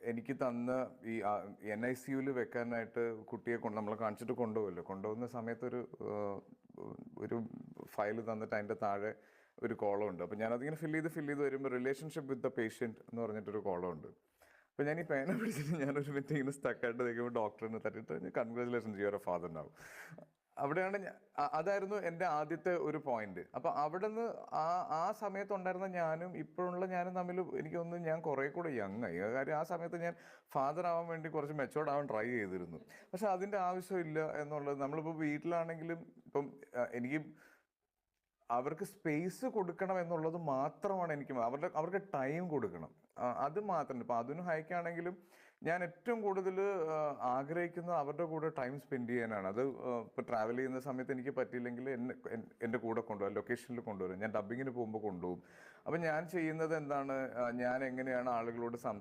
എനിക്ക് തന്ന ഈ NICU വെക്കാനായിട്ട് കുട്ടിയെ നമ്മളെ കാണിച്ചിട്ട് കൊണ്ടുപോകുമല്ലോ, കൊണ്ടുപോകുന്ന സമയത്ത് ഒരു ഫയൽ തന്നിട്ട് അതിൻ്റെ താഴെ ഒരു കോളം ഉണ്ട്. അപ്പോൾ ഞാനതിങ്ങനെ ഫില്ല് ചെയ്ത് വരുമ്പോൾ റിലേഷൻഷിപ്പ് വിത്ത് ദ പേഷ്യൻറ്റ് എന്ന് പറഞ്ഞിട്ടൊരു കോളം ഉണ്ട്. അപ്പോൾ ഞാൻ ഈ പേന പിടിച്ചിട്ട് ഞാനൊരു മിനിറ്റ് ഇങ്ങനെ സ്റ്റക്കായിട്ട് നിൽക്കുമ്പോൾ ഡോക്ടറിനെ തട്ടിയിട്ട് congratulations your A father now. അവിടെയാണ് അതായിരുന്നു എൻ്റെ ആദ്യത്തെ ഒരു പോയിന്റ്. അപ്പൊ അവിടെ നിന്ന് ആ സമയത്തുണ്ടായിരുന്ന ഞാനും ഇപ്പോഴുള്ള ഞാനും തമ്മിൽ എനിക്ക് തോന്നുന്നു ഞാൻ കുറെ കൂടെ യങ് ആയി. കാര്യം ആ സമയത്ത് ഞാൻ ഫാദർ ആവാൻ വേണ്ടി കുറച്ച് മെച്ചോർഡ് ആവാൻ ട്രൈ ചെയ്തിരുന്നു. പക്ഷെ അതിന്റെ ആവശ്യമില്ല എന്നുള്ളത്, നമ്മളിപ്പോൾ വീട്ടിലാണെങ്കിലും ഇപ്പം എനിക്ക് അവർക്ക് സ്പേസ് കൊടുക്കണം എന്നുള്ളത് മാത്രമാണ് എനിക്ക്. അവർക്ക് ടൈം കൊടുക്കണം, അത് മാത്രം. ഇപ്പം അതിനും ഹൈക്കാണെങ്കിലും ഞാൻ ഏറ്റവും കൂടുതൽ ആഗ്രഹിക്കുന്നത് അവരുടെ കൂടെ ടൈം സ്പെൻഡ് ചെയ്യാനാണ്. അത് ഇപ്പോൾ ട്രാവൽ ചെയ്യുന്ന സമയത്ത് എനിക്ക് പറ്റിയില്ലെങ്കിൽ എൻ്റെ കൂടെ കൊണ്ടുപോകും, ലൊക്കേഷനിൽ കൊണ്ടുവരും. ഞാൻ ഡബ്ബിങ്ങിന് പോകുമ്പോൾ കൊണ്ടുപോകും. അപ്പം ഞാൻ ചെയ്യുന്നത് എന്താണ്, ഞാൻ എങ്ങനെയാണ് ആളുകളോട്